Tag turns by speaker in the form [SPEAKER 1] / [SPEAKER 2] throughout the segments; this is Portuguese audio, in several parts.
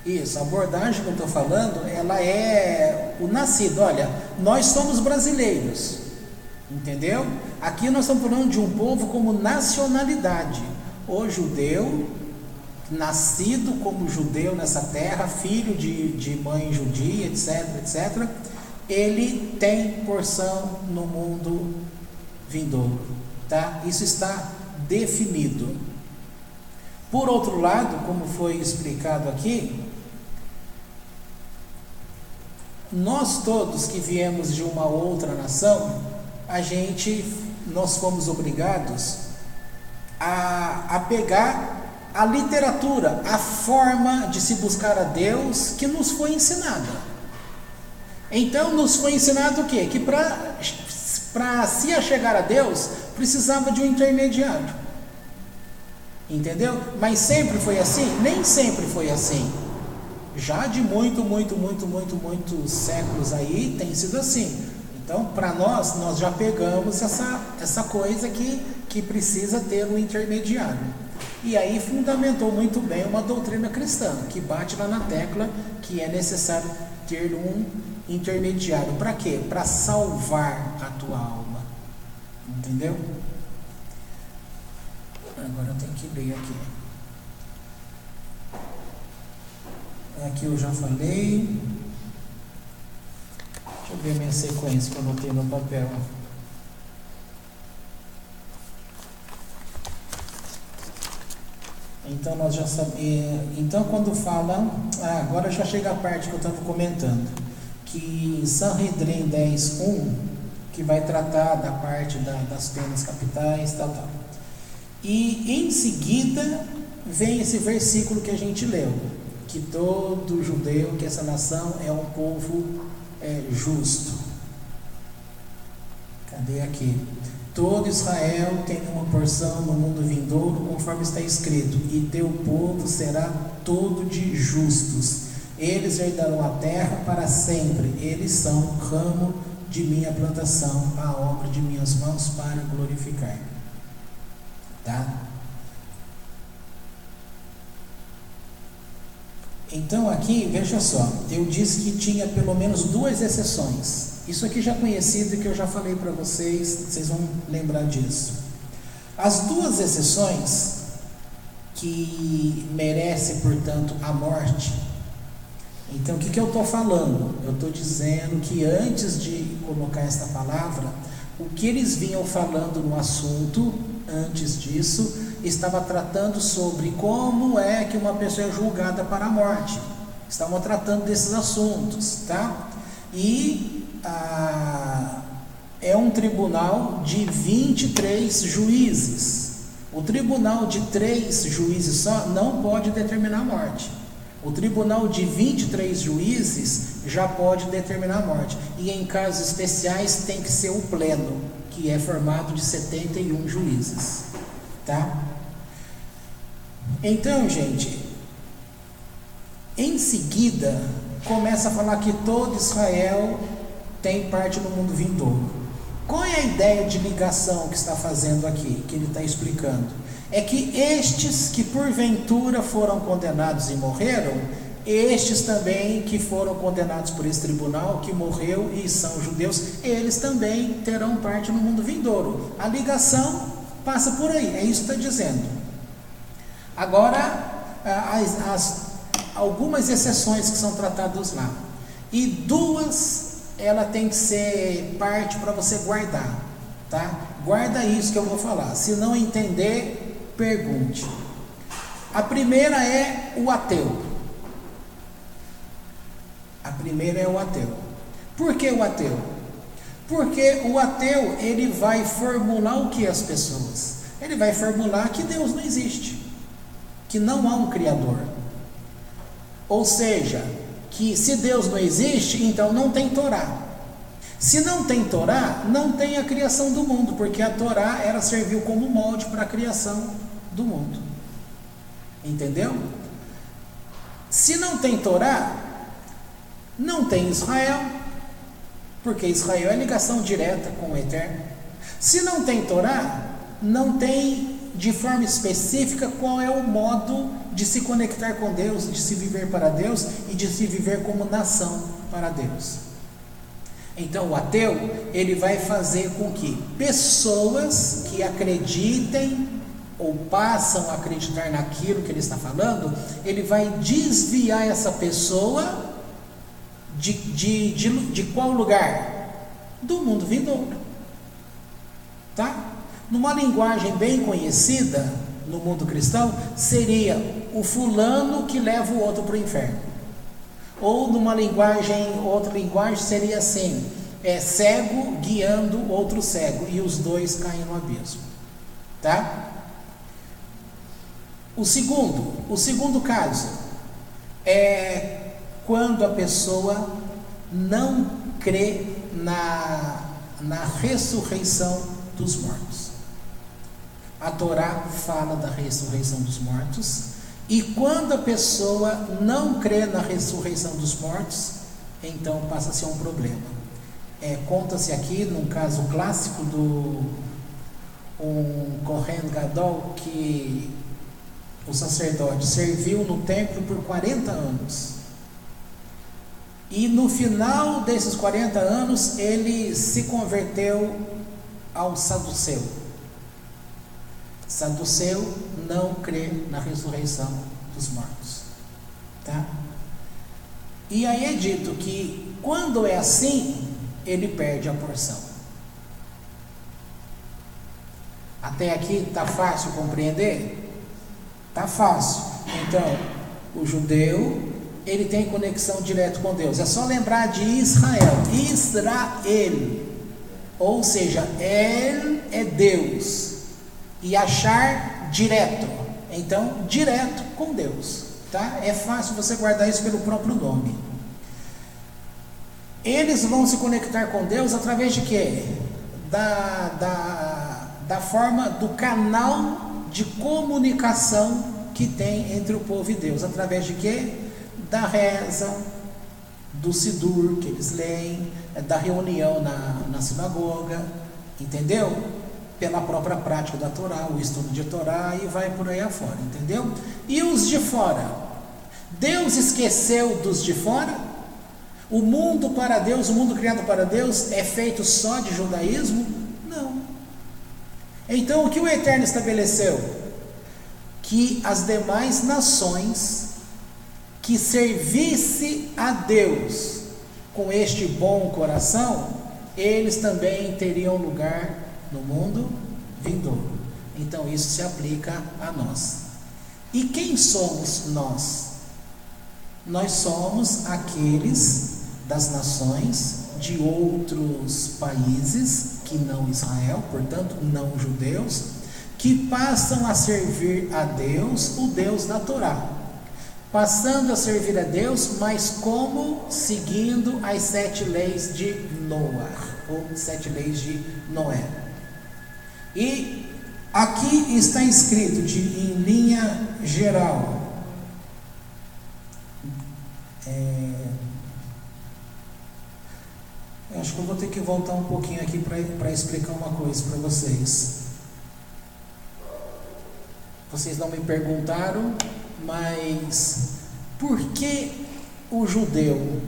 [SPEAKER 1] Isso, a abordagem que eu estou falando, ela é o nascido. Olha, nós somos brasileiros, entendeu? Aqui nós estamos falando de um povo como nacionalidade. O judeu, nascido como judeu nessa terra, filho de mãe judia, etc, etc, ele tem porção no mundo vindouro, tá? Isso está definido. Por outro lado, como foi explicado aqui, nós todos que viemos de uma outra nação, nós fomos obrigados a pegar a literatura, a forma de se buscar a Deus que nos foi ensinada. Então nos foi ensinado o quê? Que para se achegar a Deus, precisava de um intermediário. Entendeu? Mas sempre foi assim? Nem sempre foi assim. Já de muitos séculos aí tem sido assim. Então, para nós já pegamos essa coisa que precisa ter um intermediário. E aí fundamentou muito bem uma doutrina cristã, que bate lá na tecla que é necessário ter um intermediário. Para quê? Para salvar a tua alma. Entendeu? Agora eu tenho que ler aqui. Aqui eu já falei. Deixa eu ver a minha sequência que eu anotei no papel. Então nós já sabemos. Então quando fala. Agora já chega a parte que eu estava comentando. Que Sanhedrin 10:1, que vai tratar da parte das penas capitais, tal. E em seguida vem esse versículo que a gente leu, que todo judeu, que essa nação é um povo justo. Cadê aqui? Todo Israel tem uma porção no mundo vindouro, conforme está escrito, e teu povo será todo de justos. Eles herdarão a terra para sempre. Eles são ramo de minha plantação, a obra de minhas mãos para glorificar. Tá? Então aqui, veja só, eu disse que tinha pelo menos 2 exceções. Isso aqui já é conhecido, que eu já falei para vocês vão lembrar disso. As 2 exceções que merecem, portanto, a morte. Então o que eu estou falando? Eu estou dizendo que antes de colocar esta palavra, o que eles vinham falando no assunto, antes disso, estava tratando sobre como é que uma pessoa é julgada para a morte. Estavam tratando desses assuntos, tá? E é um tribunal de 23 juízes. O tribunal de 3 juízes só não pode determinar a morte. O tribunal de 23 juízes já pode determinar a morte. E em casos especiais tem que ser o pleno, que é formado de 71 juízes. Tá? Então, gente, em seguida começa a falar que todo Israel tem parte no mundo vindouro. Qual é a ideia de ligação que está fazendo aqui, que ele está explicando? É que estes que porventura foram condenados e morreram, estes também que foram condenados por esse tribunal, que morreu e são judeus, eles também terão parte no mundo vindouro. A ligação passa por aí, é isso que está dizendo. Agora, algumas exceções que são tratadas lá. E 2, ela tem que ser parte para você guardar, tá? Guarda isso que eu vou falar. Se não entender, pergunte. A primeira é o ateu. A primeira é o ateu. Por que o ateu? Porque o ateu, ele vai formular o que as pessoas? Ele vai formular que Deus não existe, que não há um Criador. Ou seja, que se Deus não existe, então não tem Torá. Se não tem Torá, não tem a criação do mundo, porque a Torá ela serviu como molde para a criação do mundo. Entendeu? Se não tem Torá, não tem Israel, porque Israel é ligação direta com o Eterno. Se não tem Torá, não tem de forma específica qual é o modo de se conectar com Deus, de se viver para Deus e de se viver como nação para Deus. Então o ateu, ele vai fazer com que pessoas que acreditem ou passam a acreditar naquilo que ele está falando, ele vai desviar essa pessoa de qual lugar? Do mundo vindouro, tá? Numa linguagem bem conhecida no mundo cristão, seria o fulano que leva o outro para o inferno. Ou numa outra linguagem seria assim, cego guiando outro cego, e os dois caem no abismo, tá? O segundo caso é quando a pessoa não crê na ressurreição dos mortos. A Torá fala da ressurreição dos mortos, e quando a pessoa não crê na ressurreição dos mortos, então passa a ser um problema. Conta-se aqui, num caso clássico um Kohen Gadol, que o sacerdote serviu no templo por 40 anos. E no final desses 40 anos, ele se converteu ao saduceu. Saduceu não crê na ressurreição dos mortos, tá? E aí é dito que quando é assim, ele perde a porção. Até aqui está fácil compreender? Está fácil. Então, o judeu, ele tem conexão direta com Deus. É só lembrar de Israel. Ou seja, ele é Deus. E achar direto. Então, direto com Deus, tá? É fácil você guardar isso pelo próprio nome. Eles vão se conectar com Deus através de quê? Da forma, do canal de comunicação que tem entre o povo e Deus. Através de quê? Da reza, do Sidur que eles leem, da reunião na sinagoga, entendeu? Pela própria prática da Torá, o estudo de Torá, e vai por aí afora, entendeu? E os de fora? Deus esqueceu dos de fora? O mundo para Deus, o mundo criado para Deus é feito só de judaísmo? Não. Então o que o Eterno estabeleceu? Que as demais nações que servisse a Deus com este bom coração, eles também teriam lugar no mundo vindouro. Então isso se aplica a nós. E quem somos nós? Nós somos aqueles das nações de outros países que não Israel, portanto não judeus, que passam a servir a Deus, o Deus da Torá, passando a servir a Deus, mas como? Seguindo as 7 leis de Noé, ou 7 leis de Noé. E aqui está escrito em linha geral, acho que eu vou ter que voltar um pouquinho aqui para explicar uma coisa para vocês. Vocês não me perguntaram, mas por que o judeu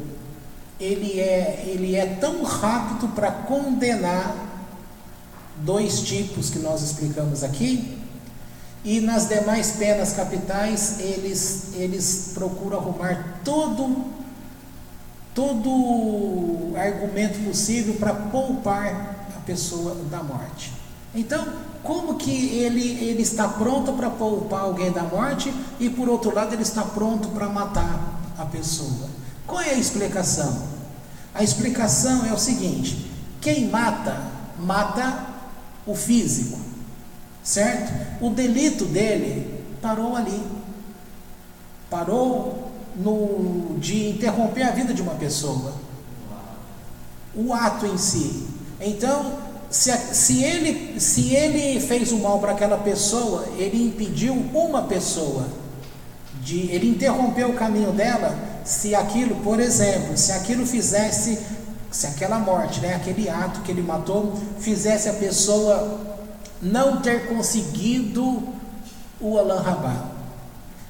[SPEAKER 1] ele é tão rápido para condenar 2 tipos que nós explicamos aqui, e nas demais penas capitais eles procuram arrumar todo argumento possível para poupar a pessoa da morte? Então, como que ele está pronto para poupar alguém da morte e por outro lado ele está pronto para matar a pessoa? Qual é a explicação? A explicação é o seguinte: quem mata o físico, certo? O delito dele parou ali, parou de interromper a vida de uma pessoa, o ato em si. Então, se ele fez o mal para aquela pessoa, ele impediu uma pessoa, ele interrompeu o caminho dela. Se aquilo, por exemplo, se aquela morte, aquele ato que ele matou, fizesse a pessoa não ter conseguido o Olam Rabá.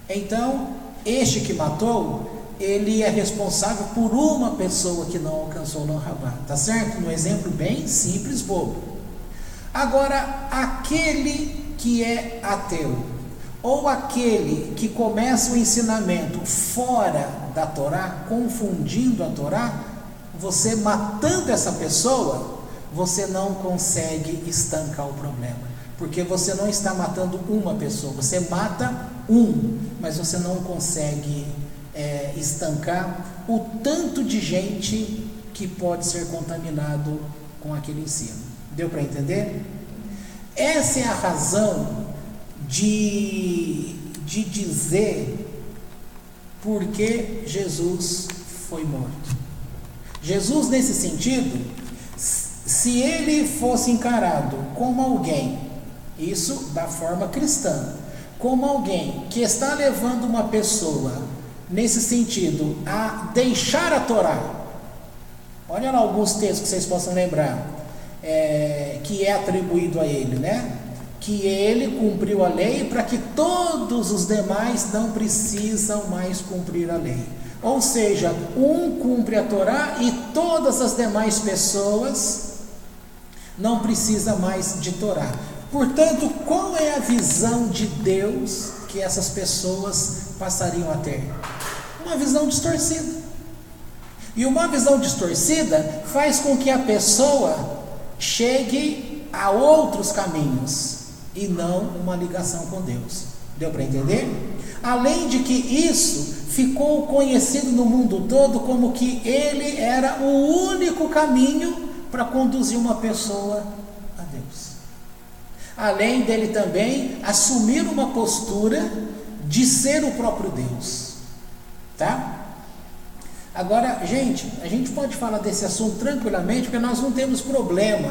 [SPEAKER 1] Então, este que matou, ele é responsável por uma pessoa que não alcançou o Olam Rabá, tá certo? Um exemplo bem simples, bobo. Agora, aquele que é ateu, ou aquele que começa o ensinamento fora da Torá, confundindo a Torá, você matando essa pessoa, você não consegue estancar o problema, porque você não está matando uma pessoa, você mata mas você não consegue estancar o tanto de gente que pode ser contaminado com aquele ensino. Deu para entender? Essa é a razão de dizer por que Jesus foi morto. Jesus, nesse sentido, se ele fosse encarado como alguém, isso da forma cristã, como alguém que está levando uma pessoa, nesse sentido, a deixar a Torá. Olha lá alguns textos que vocês possam lembrar, que é atribuído a ele, né? Que ele cumpriu a lei para que todos os demais não precisam mais cumprir a lei. Ou seja, um cumpre a Torá e todas as demais pessoas não precisam mais de Torá. Portanto, qual é a visão de Deus que essas pessoas passariam a ter? Uma visão distorcida. E uma visão distorcida faz com que a pessoa chegue a outros caminhos e não uma ligação com Deus. Deu para entender? Além de que isso ficou conhecido no mundo todo como que ele era o único caminho para conduzir uma pessoa a Deus. Além dele também assumir uma postura de ser o próprio Deus. Tá? Agora, gente, a gente pode falar desse assunto tranquilamente, porque nós não temos problema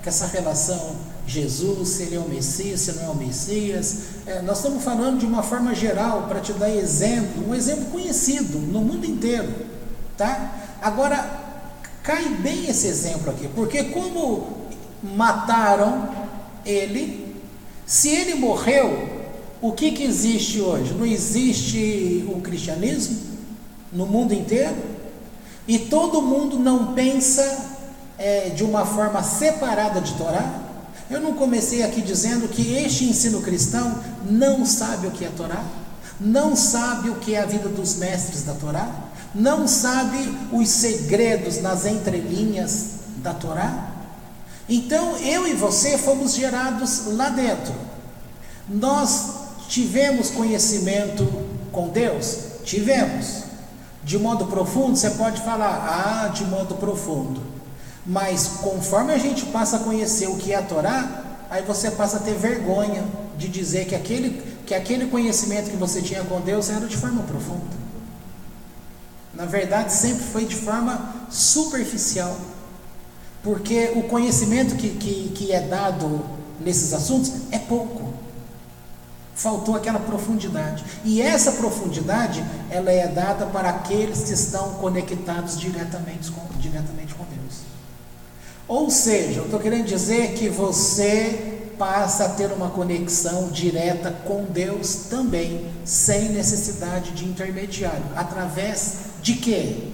[SPEAKER 1] com essa relação Jesus, se ele é o Messias, se não é o Messias. Nós estamos falando de uma forma geral, para te dar exemplo, um exemplo conhecido no mundo inteiro, tá? Agora, cai bem esse exemplo aqui, porque como mataram ele, se ele morreu, o que existe hoje? Não existe o cristianismo no mundo inteiro? E todo mundo não pensa de uma forma separada de Torá? Eu não comecei aqui dizendo que este ensino cristão não sabe o que é Torá, não sabe o que é a vida dos mestres da Torá, não sabe os segredos nas entrelinhas da Torá? Então eu e você fomos gerados lá dentro. Nós tivemos conhecimento com Deus? Tivemos. De modo profundo, você pode falar, de modo profundo. Mas conforme a gente passa a conhecer o que é a Torá, aí você passa a ter vergonha de dizer que aquele conhecimento que você tinha com Deus era de forma profunda. Na verdade, sempre foi de forma superficial, porque o conhecimento que é dado nesses assuntos é pouco. Faltou aquela profundidade, e essa profundidade ela é dada para aqueles que estão conectados diretamente com Deus. Ou seja, eu estou querendo dizer que você passa a ter uma conexão direta com Deus também, sem necessidade de intermediário. Através de quê?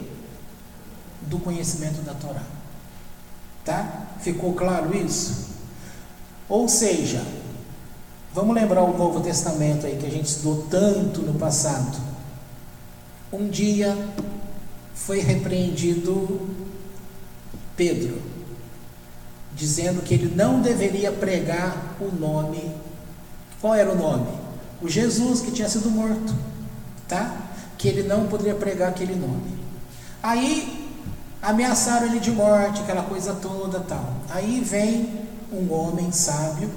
[SPEAKER 1] Do conhecimento da Torá. Tá? Ficou claro isso? Ou seja, vamos lembrar o Novo Testamento aí, que a gente estudou tanto no passado. Um dia foi repreendido Pedro, dizendo que ele não deveria pregar o nome. Qual era o nome? O Jesus que tinha sido morto, tá? Que ele não poderia pregar aquele nome. Aí ameaçaram ele de morte, aquela coisa toda, tal. Aí vem um homem sábio,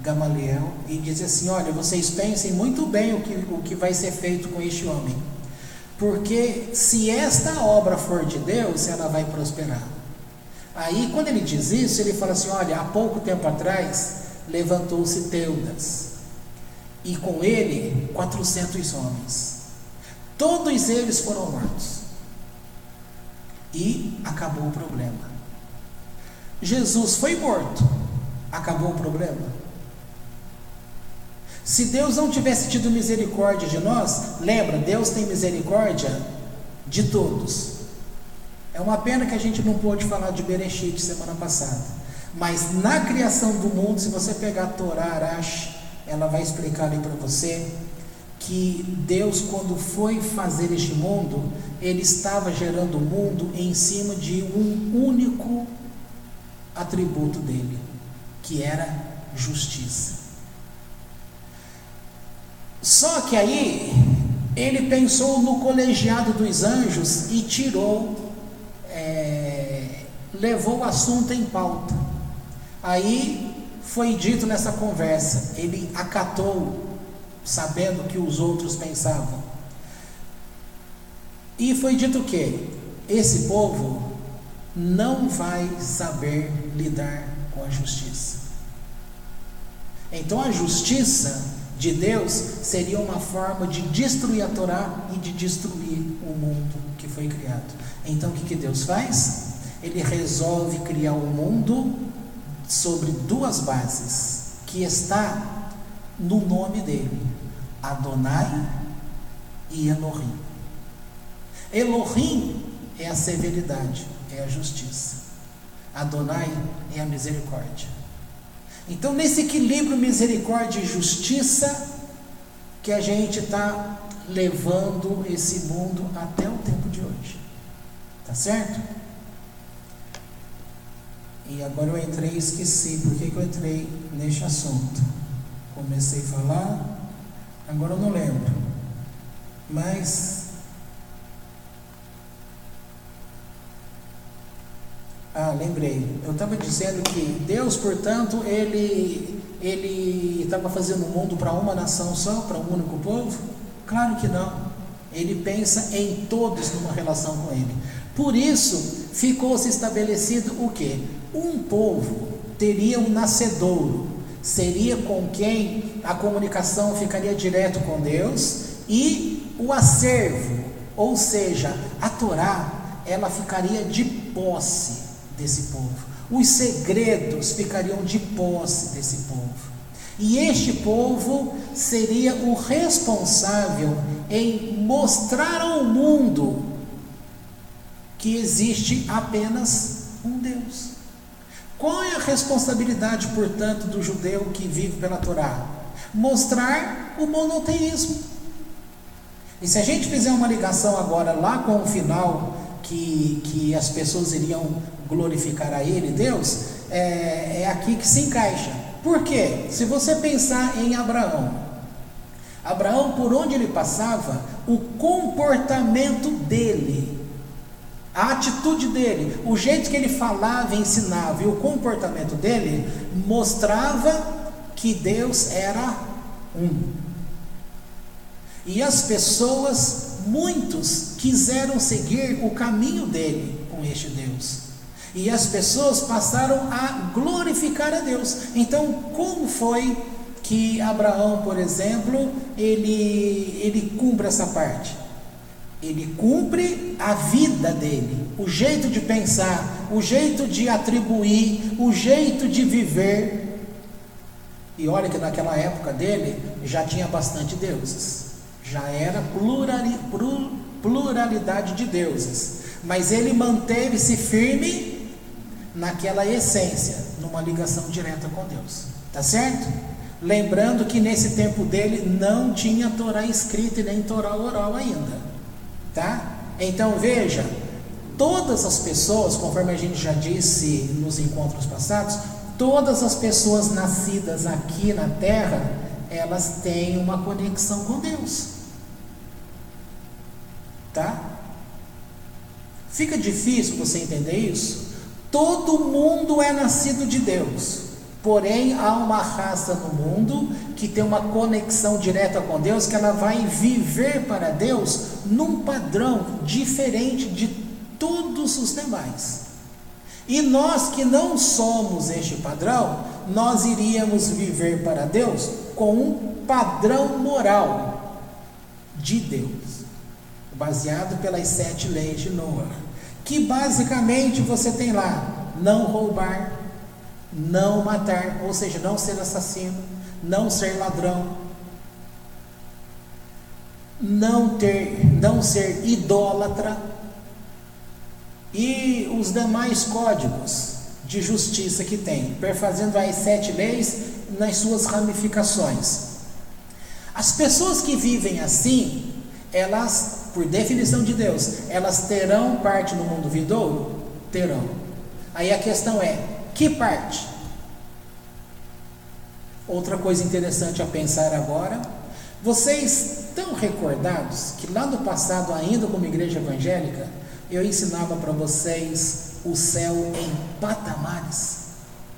[SPEAKER 1] Gamaliel, e diz assim: olha, vocês pensem muito bem o que vai ser feito com este homem, porque se esta obra for de Deus, ela vai prosperar. Aí quando ele diz isso, ele fala assim: olha, há pouco tempo atrás levantou-se Teudas, e com ele 400 homens, todos eles foram mortos, e acabou o problema. Jesus foi morto, Acabou o problema? Se Deus não tivesse tido misericórdia de nós, lembra, Deus tem misericórdia de todos. É uma pena que a gente não pôde falar de Bereshit semana passada, mas na criação do mundo, se você pegar a Torá Arash, ela vai explicar ali para você que Deus, quando foi fazer este mundo, Ele estava gerando o mundo em cima de um único atributo dele, que era justiça. Só que aí ele pensou no colegiado dos anjos e levou o assunto em pauta. Aí foi dito nessa conversa, ele acatou, sabendo o que os outros pensavam, e foi dito que esse povo não vai saber lidar com a justiça. Então a justiça de Deus seria uma forma de destruir a Torá e de destruir o mundo que foi criado. Então o que Deus faz? Ele resolve criar o mundo sobre duas bases, que está no nome dele: Adonai e Elohim. Elohim é a severidade, é a justiça. Adonai é a misericórdia. Então, nesse equilíbrio misericórdia e justiça, que a gente está levando esse mundo até o tempo de hoje. Tá certo? E agora eu entrei e esqueci. Por que eu entrei neste assunto? Comecei a falar, agora eu não lembro. Mas... lembrei. Eu estava dizendo que Deus, portanto, Ele estava fazendo o mundo para uma nação só, para um único povo? Claro que não. Ele pensa em todos numa relação com Ele. Por isso, ficou-se estabelecido o quê? Um povo teria um nascedouro, seria com quem a comunicação ficaria direto com Deus, e o acervo, ou seja, a Torá, ela ficaria de posse desse povo. Os segredos ficariam de posse desse povo. E este povo seria o responsável em mostrar ao mundo que existe apenas um Deus. Qual é a responsabilidade, portanto, do judeu que vive pela Torá? Mostrar o monoteísmo. E se a gente fizer uma ligação agora lá com o final, que as pessoas iriam glorificar a Ele, Deus, é aqui que se encaixa. Por quê? Se você pensar em Abraão, por onde ele passava, o comportamento dele, a atitude dele, o jeito que ele falava, ensinava, e o comportamento dele, mostrava que Deus era um. E as pessoas, muitos, quiseram seguir o caminho dele com este Deus. E as pessoas passaram a glorificar a Deus. Então, como foi que Abraão, por exemplo, ele cumpre essa parte? Ele cumpre a vida dele, o jeito de pensar, o jeito de atribuir, o jeito de viver. E olha que naquela época dele já tinha bastante deuses, já era pluralidade de deuses, mas ele manteve-se firme naquela essência, numa ligação direta com Deus, tá certo? Lembrando que nesse tempo dele não tinha Torá escrita e nem Torá oral ainda, tá? Então veja, todas as pessoas, conforme a gente já disse nos encontros passados, todas as pessoas nascidas aqui na terra, elas têm uma conexão com Deus, tá? Fica difícil você entender isso? Todo mundo é nascido de Deus, porém há uma raça no mundo que tem uma conexão direta com Deus, que ela vai viver para Deus num padrão diferente de todos os demais. E nós que não somos este padrão, nós iríamos viver para Deus com um padrão moral de Deus, baseado pelas 7 leis de Noé, que basicamente você tem lá: não roubar, não matar, ou seja, não ser assassino, não ser ladrão, não ser idólatra, e os demais códigos de justiça que tem, perfazendo as 7 leis nas suas ramificações. As pessoas que vivem assim, elas, por definição de Deus, elas terão parte no mundo vindouro? Terão. Aí a questão é, que parte? Outra coisa interessante a pensar agora, vocês estão recordados que lá no passado, ainda como igreja evangélica, eu ensinava para vocês o céu em patamares?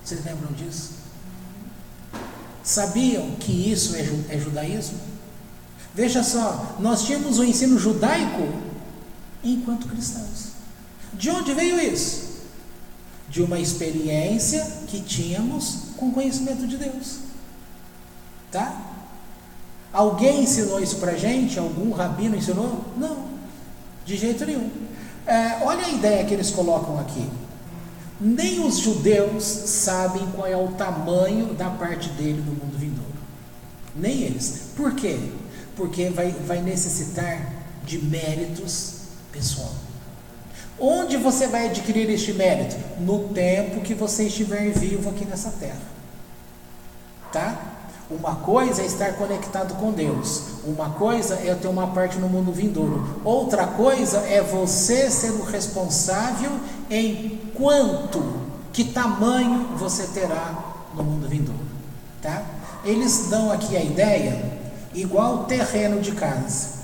[SPEAKER 1] Vocês lembram disso? Sabiam que isso é judaísmo? Veja só, nós tínhamos o ensino judaico enquanto cristãos. De onde veio isso? De uma experiência que tínhamos com conhecimento de Deus. Tá? Alguém ensinou isso pra gente? Algum rabino ensinou? Não, de jeito nenhum. Olha a ideia que eles colocam aqui. Nem os judeus sabem qual é o tamanho da parte dele no mundo vindouro. Nem eles. Por quê? Porque vai necessitar de méritos pessoal. Onde você vai adquirir este mérito? No tempo que você estiver vivo aqui nessa terra. Tá? Uma coisa é estar conectado com Deus. Uma coisa é ter uma parte no mundo vindouro. Outra coisa é você ser o responsável em quanto, que tamanho você terá no mundo vindouro. Tá? Eles dão aqui a ideia igual terreno de casa.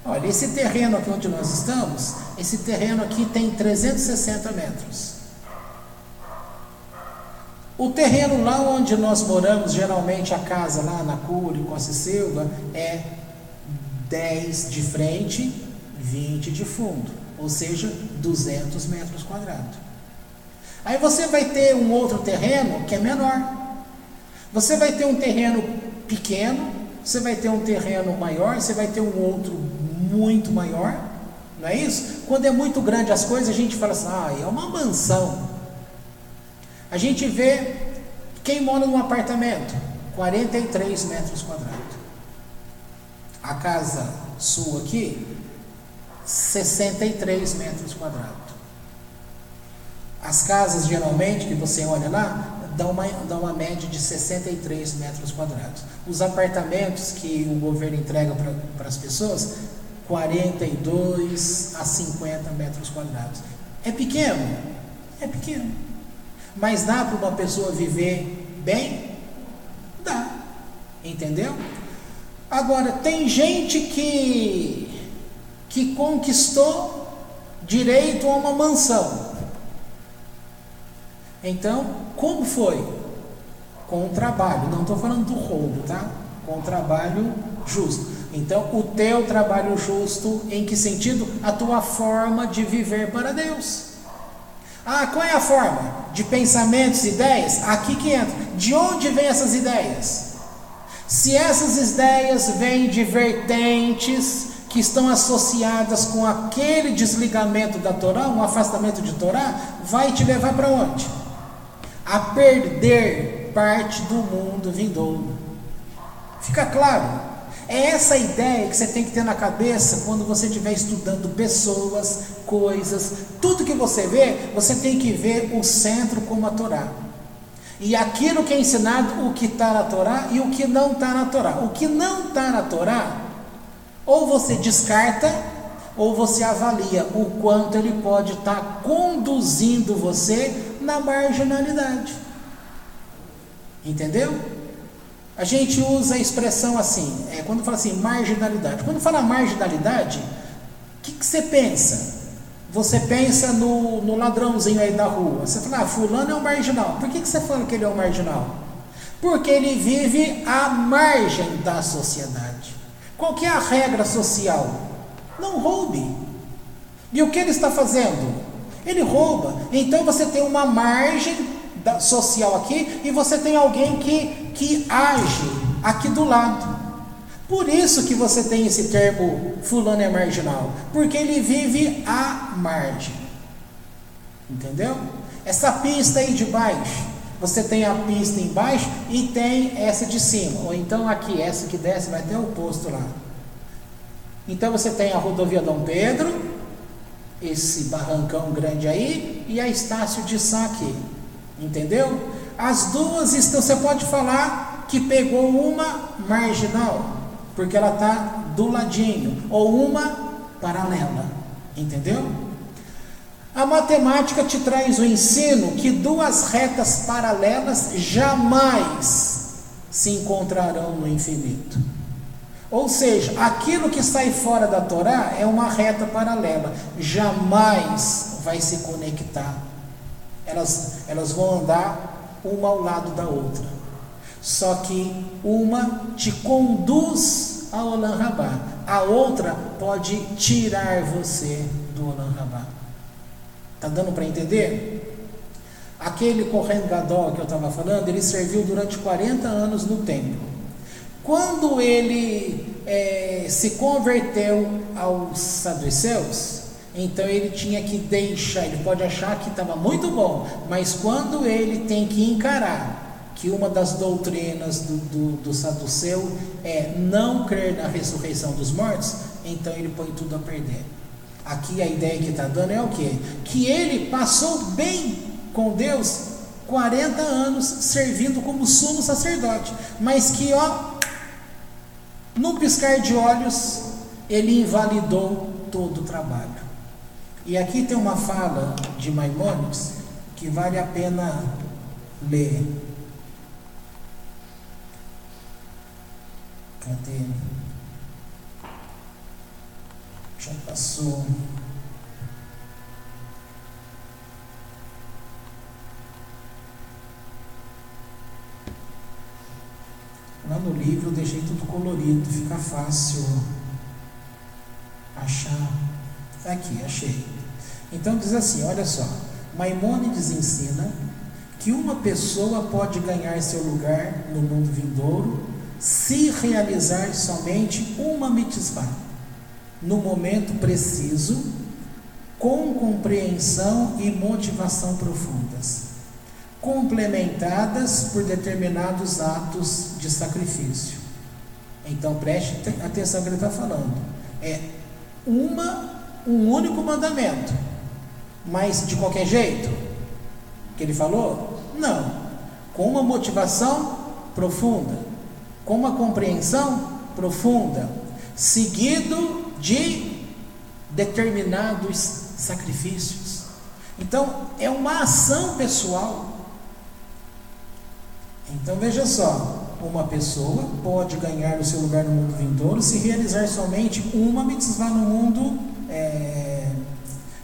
[SPEAKER 1] Olha, esse terreno aqui onde nós estamos, esse terreno aqui tem 360 metros. O terreno lá onde nós moramos, geralmente a casa lá na Cury, Costa e Silva, é 10 de frente, 20 de fundo, ou seja, 200 metros quadrados. Aí você vai ter um outro terreno que é menor. Você vai ter um terreno pequeno, você vai ter um terreno maior, você vai ter um outro muito maior, não é isso? Quando é muito grande as coisas, a gente fala assim, é uma mansão. A gente vê quem mora num apartamento, 43 metros quadrados. A casa sua aqui, 63 metros quadrados. As casas, geralmente, que você olha lá, dão uma média de 63 metros quadrados. Os apartamentos que o governo entrega para as pessoas, 42 a 50 metros quadrados. É pequeno? É pequeno. Mas dá para uma pessoa viver bem? Dá. Entendeu? Agora, tem gente que conquistou direito a uma mansão. Então, como foi? Com o trabalho. Não estou falando do roubo, tá? Com o trabalho justo. Então, o teu trabalho justo, em que sentido? A tua forma de viver para Deus. Qual é a forma? De pensamentos, ideias? Aqui que entra. De onde vêm essas ideias? Se essas ideias vêm de vertentes que estão associadas com aquele desligamento da Torá, um afastamento de Torá, vai te levar para onde? A perder parte do mundo vindouro. Fica claro? É essa ideia que você tem que ter na cabeça quando você estiver estudando pessoas, coisas, tudo que você vê, você tem que ver o centro como a Torá. E aquilo que é ensinado, o que está na Torá e o que não está na Torá. O que não está na Torá, ou você descarta, ou você avalia o quanto ele pode estar conduzindo você na marginalidade. Entendeu? A gente usa a expressão assim, quando fala assim, marginalidade. Quando fala marginalidade, o que você pensa? Você pensa no ladrãozinho aí da rua. Você fala, fulano é um marginal. Por que você fala que ele é um marginal? Porque ele vive à margem da sociedade. Qual que é a regra social? Não roube. E o que ele está fazendo? Ele rouba. Então você tem uma margem social aqui e você tem alguém que age aqui do lado. Por isso que você tem esse termo fulano é marginal, porque ele vive à margem. Entendeu? Essa pista aí de baixo, Você tem a pista embaixo e tem essa de cima, ou então aqui, essa que desce vai até o posto lá. Então você tem a rodovia Dom Pedro, esse barrancão grande aí, e a Estácio de Sá aqui, entendeu? As duas estão, você pode falar que pegou uma marginal, porque ela está do ladinho, ou uma paralela, entendeu? A matemática te traz o ensino que duas retas paralelas jamais se encontrarão no infinito. Ou seja, aquilo que sai fora da Torá é uma reta paralela, jamais vai se conectar. Elas vão andar uma ao lado da outra. Só que uma te conduz ao Olam Rabá, a outra pode tirar você do Olam Rabá. Está dando para entender? Aquele Kohen Gadol que eu estava falando, ele serviu durante 40 anos no templo. Quando ele se converteu aos saduceus, então ele tinha que deixar, ele pode achar que estava muito bom, mas quando ele tem que encarar que uma das doutrinas do saduceu é não crer na ressurreição dos mortos, então ele põe tudo a perder. Aqui a ideia que está dando é o quê? Que ele passou bem com Deus 40 anos servindo como sumo sacerdote, mas que num piscar de olhos ele invalidou todo o trabalho. E aqui tem uma fala de Maimônides que vale a pena ler. Cadê? Já passou. Lá no livro eu deixei tudo colorido, fica fácil achar. Aqui, achei. Então diz assim, olha só, Maimônides ensina que uma pessoa pode ganhar seu lugar no mundo vindouro se realizar somente uma mitzvah, no momento preciso, com compreensão e motivação profundas, complementadas por determinados atos de sacrifício. Então preste atenção no que ele está falando. É um único mandamento, mas de qualquer jeito que ele falou? Não. Com uma motivação profunda, com uma compreensão profunda, seguido de determinados sacrifícios. Então é uma ação pessoal. Então veja só, uma pessoa pode ganhar o seu lugar no mundo vindouro se realizar somente uma mitzvah no mundo,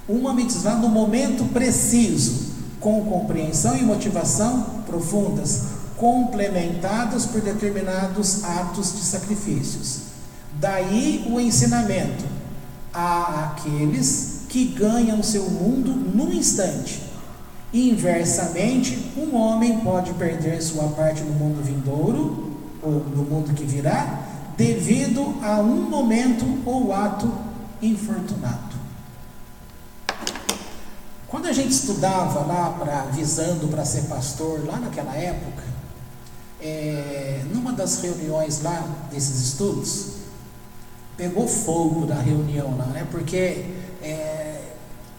[SPEAKER 1] uma mitzvah no momento preciso, com compreensão e motivação profundas, complementadas por determinados atos de sacrifícios. Daí o ensinamento a aqueles que ganham seu mundo num instante. Inversamente, um homem pode perder sua parte no mundo vindouro, ou no mundo que virá, devido a um momento ou ato infortunado. Quando a gente estudava lá, visando para ser pastor, lá naquela época, numa das reuniões lá, desses estudos, pegou fogo da reunião lá, né? Porque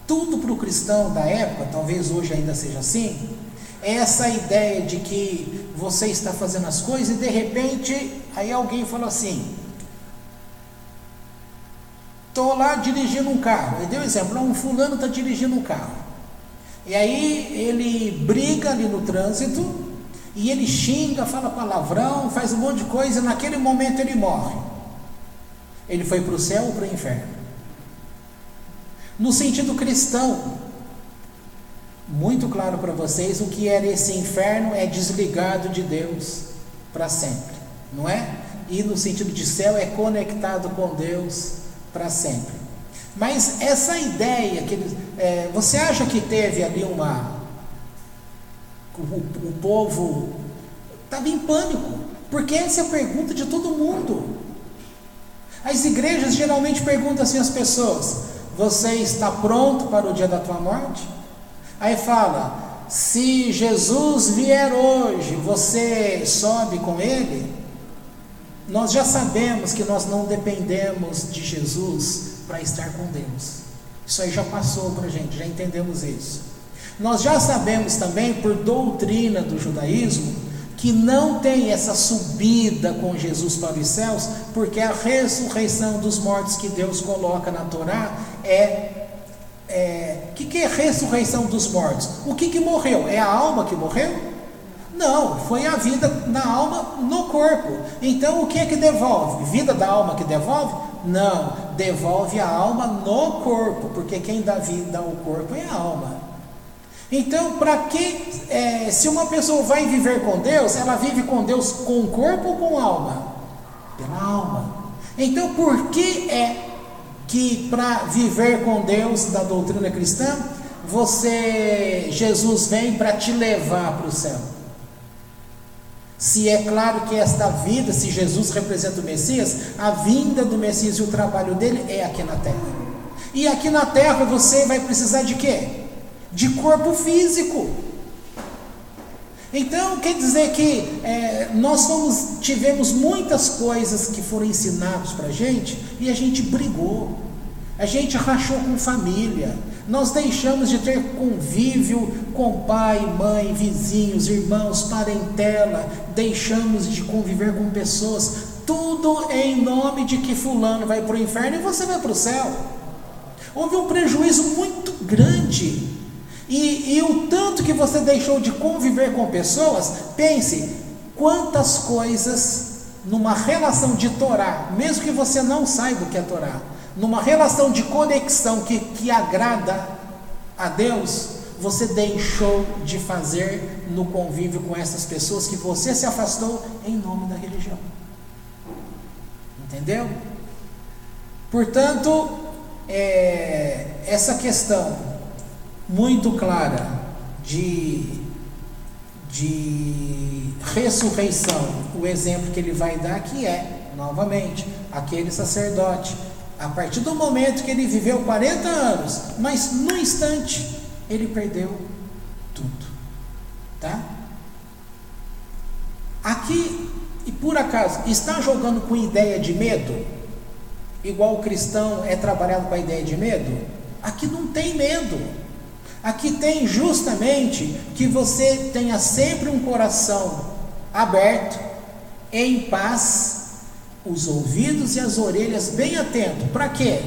[SPEAKER 1] tudo para o cristão da época, talvez hoje ainda seja assim, é essa ideia de que você está fazendo as coisas e de repente, aí alguém falou assim, estou lá dirigindo um carro, ele deu um exemplo, um fulano está dirigindo um carro, e aí ele briga ali no trânsito, e ele xinga, fala palavrão, faz um monte de coisa, e naquele momento ele morre. Ele foi para o céu ou para o inferno? No sentido cristão, muito claro para vocês, o que era esse inferno é desligado de Deus para sempre, não é? E no sentido de céu é conectado com Deus para sempre. Mas essa ideia, você acha que teve ali o povo estava em pânico, porque essa é a pergunta de todo mundo. As igrejas geralmente perguntam assim às pessoas: você está pronto para o dia da tua morte? Aí fala: se Jesus vier hoje, você sobe com Ele? Nós já sabemos que nós não dependemos de Jesus para estar com Deus. Isso aí já passou para a gente, já entendemos isso. Nós já sabemos também, por doutrina do judaísmo, que não tem essa subida com Jesus para os céus, porque a ressurreição dos mortos que Deus coloca na Torá que é ressurreição dos mortos? O que morreu? É a alma que morreu? Não, foi a vida da alma no corpo. Então o que é que devolve? Vida da alma que devolve? Não, devolve a alma no corpo, porque quem dá vida ao corpo é a alma. Então, para que, se uma pessoa vai viver com Deus, ela vive com Deus com o corpo ou com a alma? Pela alma. Então, por que é que para viver com Deus da doutrina cristã, Jesus vem para te levar para o céu? Se é claro que esta vida, se Jesus representa o Messias, a vinda do Messias e o trabalho dele é aqui na terra. E aqui na terra você vai precisar de quê? De corpo físico. Então quer dizer que nós tivemos muitas coisas que foram ensinadas para a gente, e a gente brigou, a gente rachou com família, nós deixamos de ter convívio com pai, mãe, vizinhos, irmãos, parentela, deixamos de conviver com pessoas, tudo em nome de que fulano vai para o inferno e você vai para o céu. Houve um prejuízo muito grande. E o tanto que você deixou de conviver com pessoas, pense, quantas coisas numa relação de Torá, mesmo que você não saiba o que é Torá, numa relação de conexão que agrada a Deus, você deixou de fazer no convívio com essas pessoas que você se afastou em nome da religião. Entendeu? Portanto, essa questão muito clara de ressurreição, o exemplo que ele vai dar que novamente, aquele sacerdote, a partir do momento que ele viveu 40 anos, mas no instante, ele perdeu tudo, tá? Aqui, e por acaso, está jogando com ideia de medo? Igual o cristão é trabalhado com a ideia de medo? Aqui não tem medo. Aqui tem justamente que você tenha sempre um coração aberto, em paz, os ouvidos e as orelhas bem atentos. Para quê?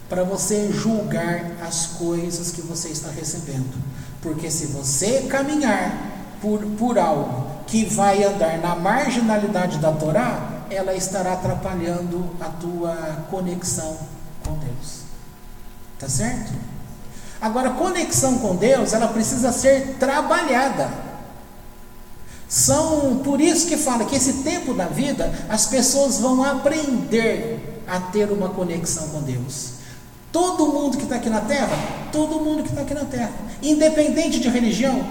[SPEAKER 1] Para você julgar as coisas que você está recebendo. Porque se você caminhar por algo que vai andar na marginalidade da Torá, ela estará atrapalhando a tua conexão com Deus. Tá certo? Agora, conexão com Deus, ela precisa ser trabalhada. Por isso que fala que esse tempo da vida, as pessoas vão aprender a ter uma conexão com Deus. Todo mundo que está aqui na terra, todo mundo que está aqui na terra, independente de religião,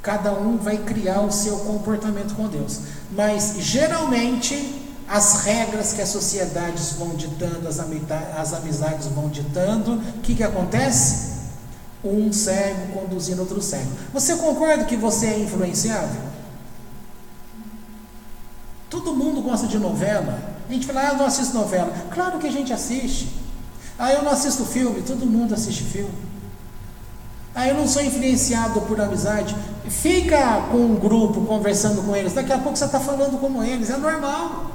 [SPEAKER 1] cada um vai criar o seu comportamento com Deus, mas geralmente as regras que as sociedades vão ditando, as amizades vão ditando, o que acontece? Um cego conduzindo outro cego. Você concorda que você é influenciável? Todo mundo gosta de novela. A gente fala, eu não assisto novela. Claro que a gente assiste. Eu não assisto filme. Todo mundo assiste filme. Eu não sou influenciado por amizade. Fica com um grupo conversando com eles. Daqui a pouco você está falando como eles. É normal.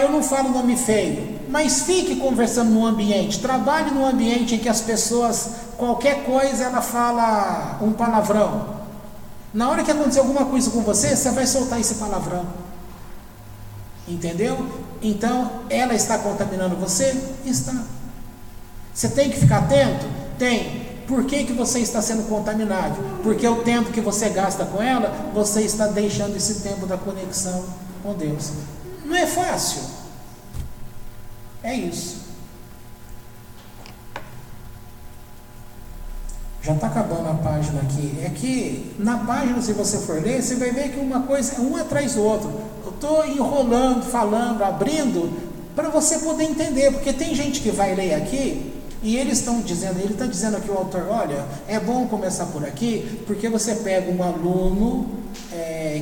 [SPEAKER 1] Eu não falo nome feio, mas fique conversando num ambiente, trabalhe num ambiente em que as pessoas, qualquer coisa, ela fala um palavrão. Na hora que acontecer alguma coisa com você, você vai soltar esse palavrão. Entendeu? Então, ela está contaminando você? Está. Você tem que ficar atento? Tem. Por que você está sendo contaminado? Porque o tempo que você gasta com ela, você está deixando esse tempo da conexão com Deus. Não é fácil. É isso. Já está acabando a página aqui. É que na página, se você for ler, você vai ver que uma coisa é um atrás do outro. Eu estou enrolando, falando, abrindo, para você poder entender, porque tem gente que vai ler aqui e eles estão dizendo, ele está dizendo aqui o autor, olha, é bom começar por aqui, porque você pega um aluno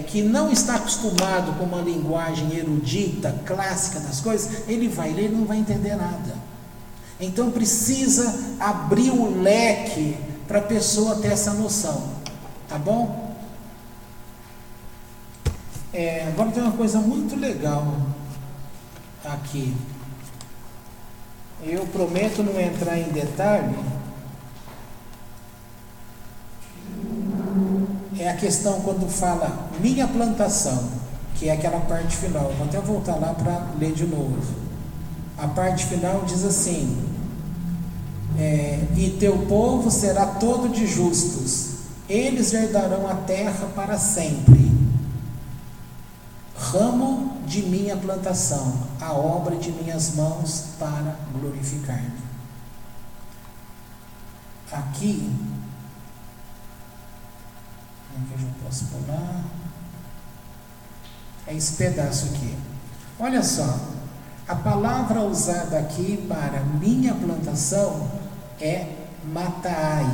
[SPEAKER 1] que não está acostumado com uma linguagem erudita, clássica das coisas, ele vai ler e não vai entender nada. Então precisa abrir o leque para a pessoa ter essa noção, tá bom? Agora tem uma coisa muito legal aqui. Eu prometo não entrar em detalhe. É a questão quando fala minha plantação, que é aquela parte final. Vou até voltar lá para ler de novo. A parte final diz assim: e teu povo será todo de justos, eles herdarão a terra para sempre. Ramo de minha plantação, a obra de minhas mãos para glorificar-me. Aqui, como que eu já posso pular? É esse pedaço aqui. Olha só, a palavra usada aqui para minha plantação é matai.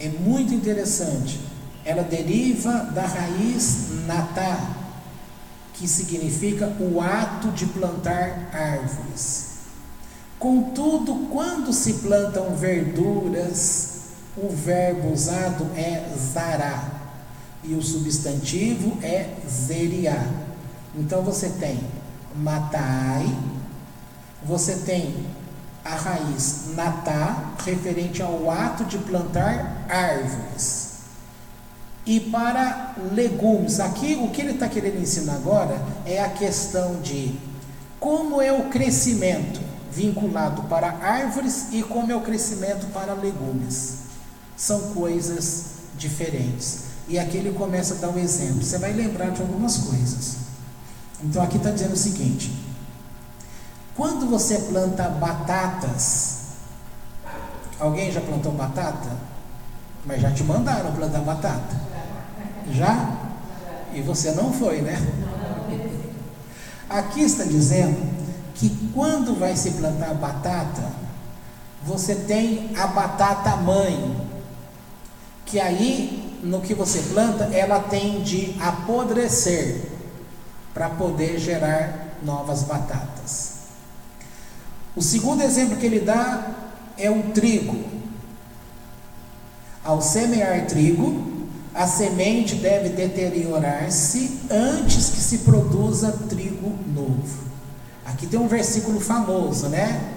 [SPEAKER 1] É muito interessante. Ela deriva da raiz natá, que significa o ato de plantar árvores. Contudo, quando se plantam verduras, o verbo usado é zará e o substantivo é zeriá. Então você tem matai, você tem a raiz natá, referente ao ato de plantar árvores. E para legumes, aqui o que ele está querendo ensinar agora é a questão de como é o crescimento vinculado para árvores e como é o crescimento para legumes. São coisas diferentes. E aqui ele começa a dar um exemplo. Você vai lembrar de algumas coisas. Então aqui está dizendo o seguinte: quando você planta batatas, alguém já plantou batata? Mas já te mandaram plantar batata? Já? E você não foi, né? Aqui está dizendo que quando vai se plantar batata, você tem a batata mãe, que aí, no que você planta, ela tende a apodrecer para poder gerar novas batatas. O segundo exemplo que ele dá é o trigo. Ao semear trigo, a semente deve deteriorar-se antes que se produza trigo novo. Aqui tem um versículo famoso, né?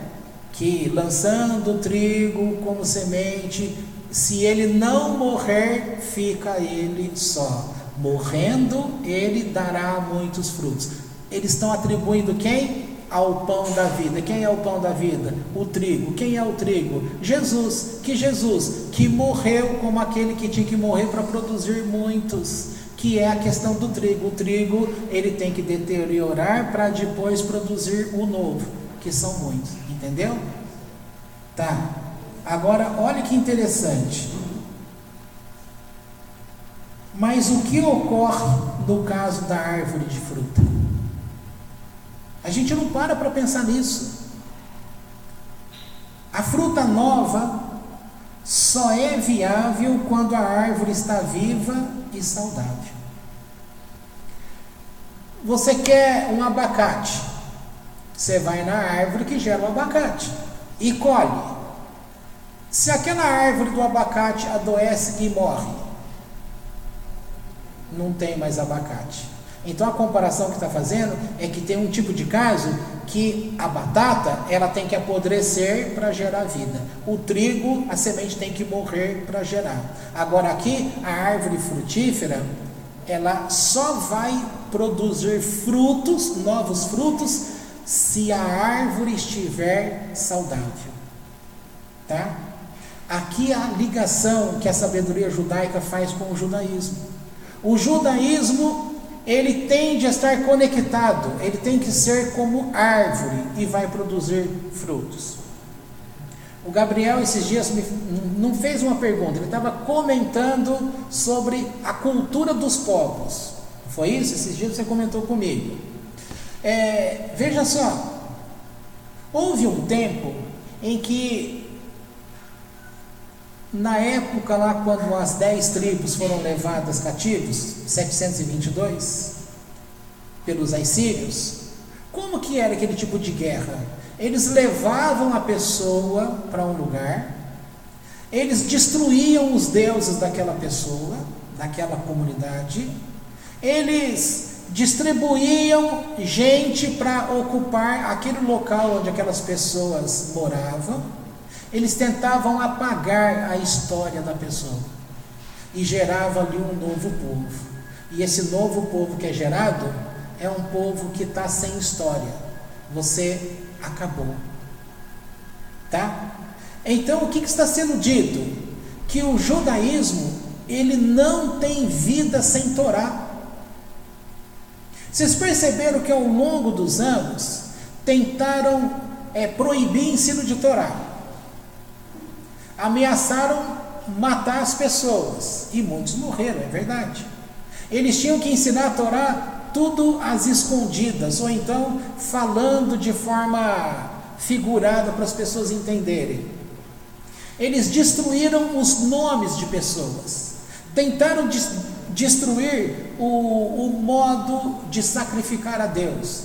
[SPEAKER 1] Que lançando o trigo como semente, se ele não morrer, fica ele só. Morrendo, ele dará muitos frutos. Eles estão atribuindo quem? Ao pão da vida. Quem é o pão da vida? O trigo. Quem é o trigo? Jesus. Que morreu como aquele que tinha que morrer para produzir muitos, que é a questão do trigo. O trigo, ele tem que deteriorar para depois produzir o novo, que são muitos. Entendeu? Tá. Agora, olha que interessante. Mas o que ocorre no caso da árvore de fruta? A gente não para pensar nisso. A fruta nova só é viável quando a árvore está viva e saudável. Você quer um abacate? Você vai na árvore que gera o abacate e colhe. Se aquela árvore do abacate adoece e morre, não tem mais abacate. Então a comparação que está fazendo é que tem um tipo de caso que a batata, ela tem que apodrecer para gerar vida. O trigo, a semente tem que morrer para gerar. Agora aqui, a árvore frutífera, ela só vai produzir frutos, novos frutos, se a árvore estiver saudável. Tá? Aqui a ligação que a sabedoria judaica faz com o judaísmo. O judaísmo, ele tende a estar conectado, ele tem que ser como árvore e vai produzir frutos. O Gabriel esses dias não fez uma pergunta, ele estava comentando sobre a cultura dos povos. Foi isso? Esses dias você comentou comigo. Veja só, houve um tempo em que, na época lá, quando as 10 tribos foram levadas cativos, 722, pelos assírios, como que era aquele tipo de guerra? Eles levavam a pessoa para um lugar, eles destruíam os deuses daquela pessoa, daquela comunidade, eles distribuíam gente para ocupar aquele local onde aquelas pessoas moravam, eles tentavam apagar a história da pessoa e gerava ali um novo povo. E esse novo povo que é gerado é um povo que está sem história. Você acabou, tá? Então o que está sendo dito? Que o judaísmo, ele não tem vida sem Torá. Vocês perceberam que ao longo dos anos tentaram proibir ensino de Torá, ameaçaram matar as pessoas, e muitos morreram, é verdade. Eles tinham que ensinar a Torá tudo às escondidas, ou então falando de forma figurada para as pessoas entenderem. Eles destruíram os nomes de pessoas, tentaram destruir o modo de sacrificar a Deus.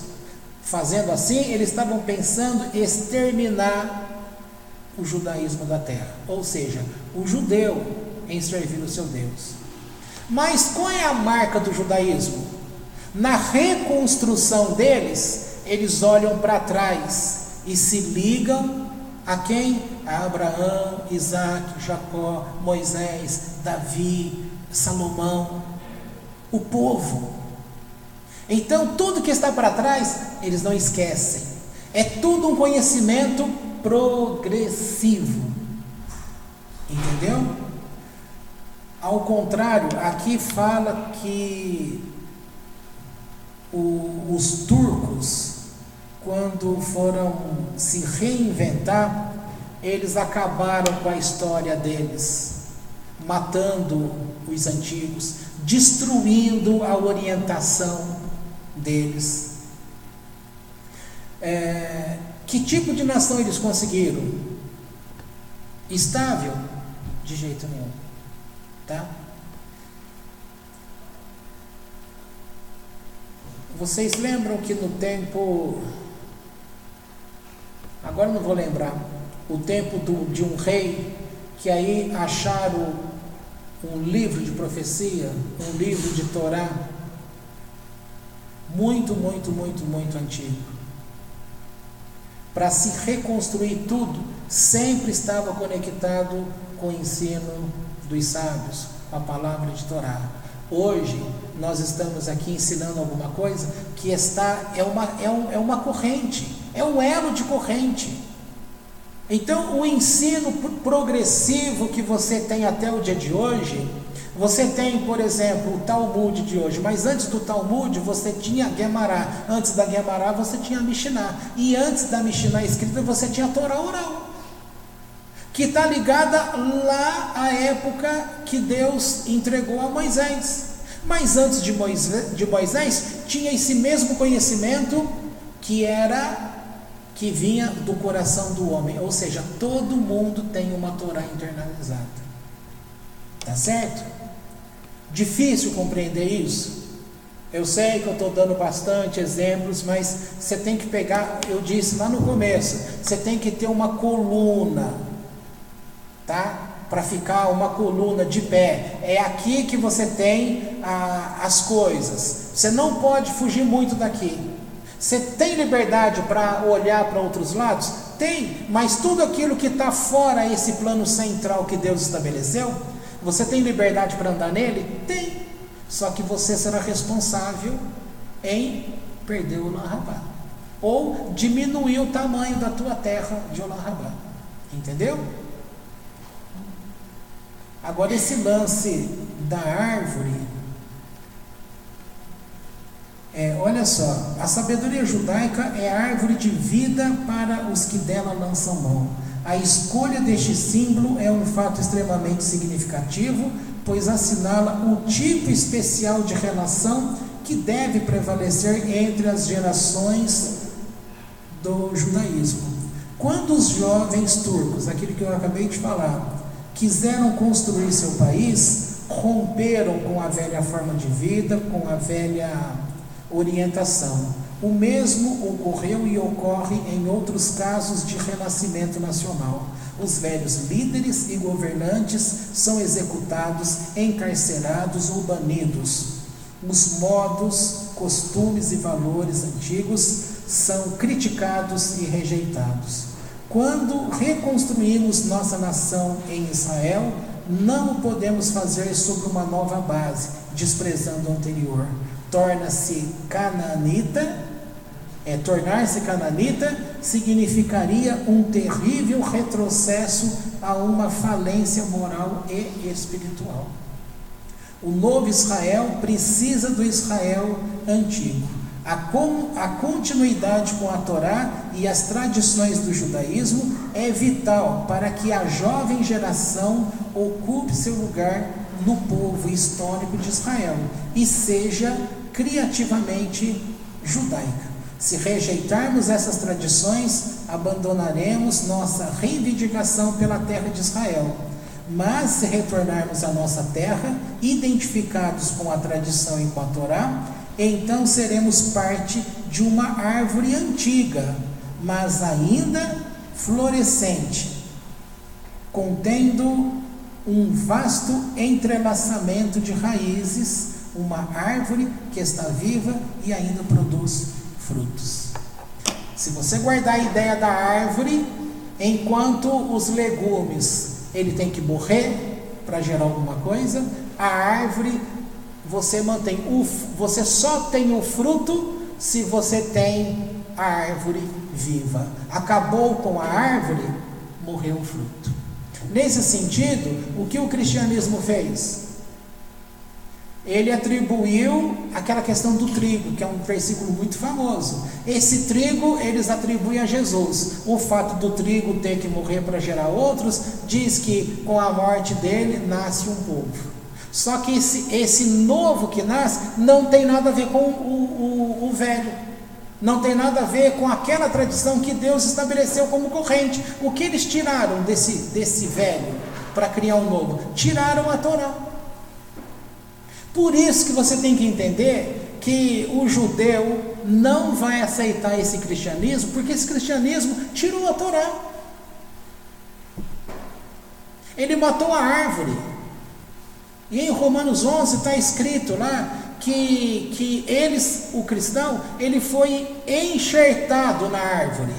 [SPEAKER 1] Fazendo assim, eles estavam pensando em exterminar o judaísmo da terra, ou seja, o judeu em servir o seu Deus. Mas qual é a marca do judaísmo? Na reconstrução deles, eles olham para trás e se ligam a quem? A Abraão, Isaac, Jacó, Moisés, Davi, Salomão, o povo. Então tudo que está para trás, eles não esquecem. É tudo um conhecimento progressivo, entendeu? Ao contrário, aqui fala que os turcos, quando foram se reinventar, eles acabaram com a história deles, matando os antigos, destruindo a orientação deles. Que tipo de nação eles conseguiram? Estável? De jeito nenhum, tá? Vocês lembram que no tempo, agora não vou lembrar, o tempo de um rei, que aí acharam um livro de profecia, um livro de Torá, muito antigo. Para se reconstruir tudo, sempre estava conectado com o ensino dos sábios, com a palavra de Torá. Hoje, nós estamos aqui ensinando alguma coisa que é uma corrente, é um elo de corrente. Então, o ensino progressivo que você tem até o dia de hoje, você tem, por exemplo, o Talmud de hoje, mas antes do Talmud você tinha Guemará, antes da Guemará você tinha Mishnah, e antes da Mishnah escrita você tinha a Torá oral, que está ligada lá à época que Deus entregou a Moisés. Mas antes de Moisés tinha esse mesmo conhecimento que vinha do coração do homem, ou seja, todo mundo tem uma Torá internalizada, tá certo? Difícil compreender isso? Eu sei que eu estou dando bastante exemplos, mas você tem que pegar, eu disse lá no começo, você tem que ter uma coluna, tá? Para ficar uma coluna de pé, é aqui que você tem as coisas, você não pode fugir muito daqui. Você tem liberdade para olhar para outros lados? Tem, mas tudo aquilo que está fora esse plano central que Deus estabeleceu, você tem liberdade para andar nele? Tem, só que você será responsável em perder o Olam Rabá, ou diminuir o tamanho da tua terra de Olam Rabá, entendeu? Agora esse lance da árvore, olha só, a sabedoria judaica é a árvore de vida para os que dela lançam mão. A escolha deste símbolo é um fato extremamente significativo, pois assinala um tipo especial de relação que deve prevalecer entre as gerações do judaísmo. Quando os jovens turcos, aquilo que eu acabei de falar, quiseram construir seu país, romperam com a velha forma de vida, com a velha orientação. O mesmo ocorreu e ocorre em outros casos de renascimento nacional. Os velhos líderes e governantes são executados, encarcerados ou banidos. Os modos, costumes e valores antigos são criticados e rejeitados. Quando reconstruímos nossa nação em Israel, não o podemos fazer sobre uma nova base, desprezando o anterior. Tornar-se cananita significaria um terrível retrocesso a uma falência moral e espiritual. O novo Israel precisa do Israel antigo. A continuidade com a Torá e as tradições do judaísmo é vital para que a jovem geração ocupe seu lugar no povo histórico de Israel e seja criativamente judaica. Se rejeitarmos essas tradições, abandonaremos nossa reivindicação pela terra de Israel. Mas se retornarmos à nossa terra, identificados com a tradição e com a Torá, então seremos parte de uma árvore antiga, mas ainda florescente, contendo um vasto entrelaçamento de raízes, uma árvore que está viva e ainda produz frutos. Se você guardar a ideia da árvore, enquanto os legumes, ele tem que morrer para gerar alguma coisa, a árvore, você só tem o fruto se você tem a árvore viva. Acabou com a árvore, morreu o fruto. Nesse sentido, o que o cristianismo fez? Ele atribuiu aquela questão do trigo, que é um versículo muito famoso. Esse trigo eles atribuem a Jesus. O fato do trigo ter que morrer para gerar outros, diz que com a morte dele nasce um povo. Só que esse novo que nasce não tem nada a ver com o velho. Não tem nada a ver com aquela tradição que Deus estabeleceu como corrente. O que eles tiraram desse velho para criar um novo? Tiraram a Torá. Por isso que você tem que entender que o judeu não vai aceitar esse cristianismo, porque esse cristianismo tirou a Torá. Ele matou a árvore. E em Romanos 11 está escrito lá que o cristão, ele foi enxertado na árvore.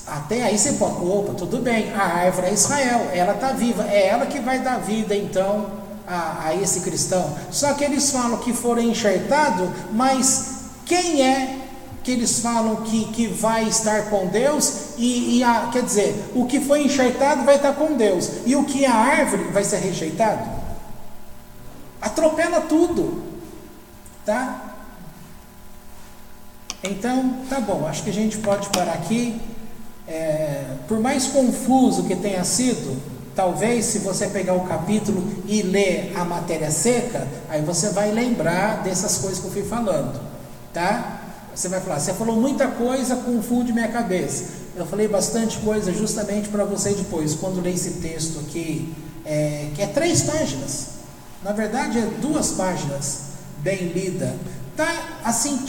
[SPEAKER 1] Até aí você pode, opa, tudo bem, a árvore é Israel, ela está viva, é ela que vai dar vida então a esse cristão. Só que eles falam que foram enxertados, mas quem é que eles falam que vai estar com Deus? Quer dizer, o que foi enxertado vai estar com Deus, e o que é a árvore vai ser rejeitado? Atropela tudo, tá? Então, tá bom, acho que a gente pode parar aqui. Por mais confuso que tenha sido, talvez se você pegar o capítulo e ler a matéria seca, aí você vai lembrar dessas coisas que eu fui falando, tá? Você vai falar, você falou muita coisa, confunde minha cabeça. Eu falei bastante coisa justamente para você depois, quando ler esse texto aqui, que é 3 páginas, na verdade é 2 páginas, bem lida, tá assim,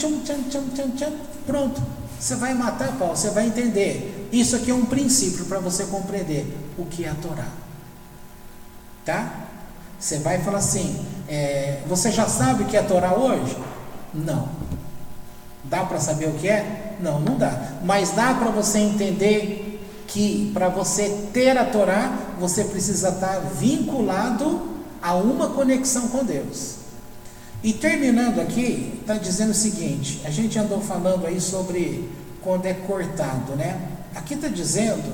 [SPEAKER 1] pronto, você vai matar a pau, você vai entender. Isso aqui é um princípio para você compreender o que é a Torá, tá? Você vai falar assim, você já sabe o que é a Torá hoje? Não. Dá para saber o que é? Não, não dá. Mas dá para você entender que para você ter a Torá, você precisa estar vinculado a uma conexão com Deus. E terminando aqui, está dizendo o seguinte, a gente andou falando aí sobre quando é cortado, né? Aqui está dizendo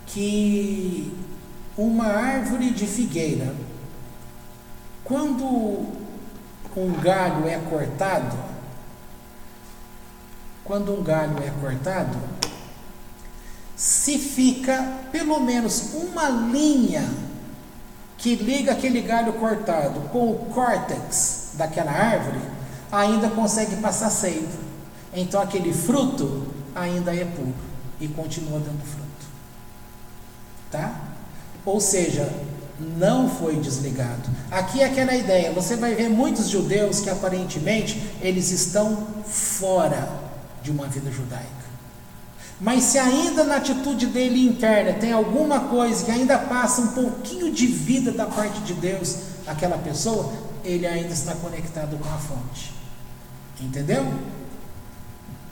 [SPEAKER 1] que uma árvore de figueira, quando um galho é cortado, se fica pelo menos uma linha que liga aquele galho cortado com o córtex daquela árvore, ainda consegue passar seiva. Então aquele fruto ainda é puro e continua dando fruto. Tá? Ou seja, não foi desligado. Aqui é aquela ideia, você vai ver muitos judeus que aparentemente eles estão fora de uma vida judaica. Mas se ainda na atitude dele interna tem alguma coisa que ainda passa um pouquinho de vida da parte de Deus, aquela pessoa, ele ainda está conectado com a fonte. Entendeu?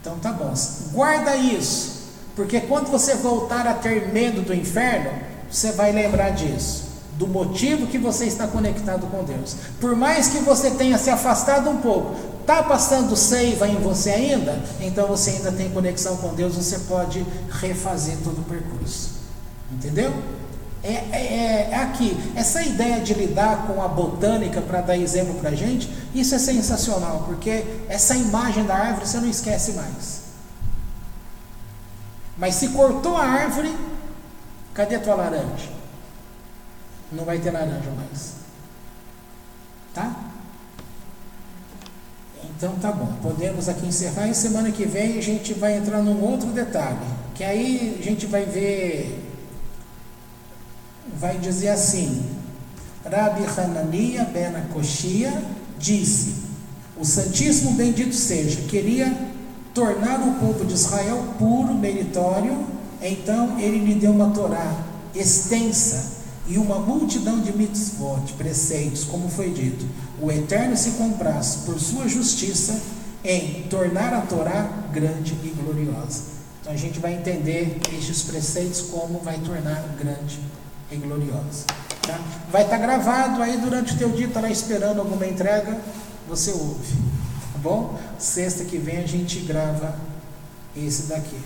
[SPEAKER 1] Então tá bom. Guarda isso, porque quando você voltar a ter medo do inferno, você vai lembrar disso, do motivo que você está conectado com Deus. Por mais que você tenha se afastado um pouco, está passando seiva em você ainda, então você ainda tem conexão com Deus, você pode refazer todo o percurso. Entendeu? É aqui, essa ideia de lidar com a botânica para dar exemplo para a gente, isso é sensacional, porque essa imagem da árvore você não esquece mais. Mas se cortou a árvore, cadê a tua laranja? Não vai ter laranja mais. Tá? Então tá bom, podemos aqui encerrar, e semana que vem a gente vai entrar num outro detalhe, que aí a gente vai ver, vai dizer assim: Rabi Hanania ben Akoshia disse, o Santíssimo bendito seja, queria tornar o povo de Israel puro, meritório, então ele lhe deu uma Torá extensa e uma multidão de mitzvot, preceitos, como foi dito. O Eterno se comprasse por sua justiça em tornar a Torá grande e gloriosa. Então a gente vai entender estes preceitos como vai tornar grande e gloriosa. Tá? Vai estar gravado aí durante o teu dia, está lá esperando alguma entrega, você ouve. Tá bom? Sexta que vem a gente grava esse daqui.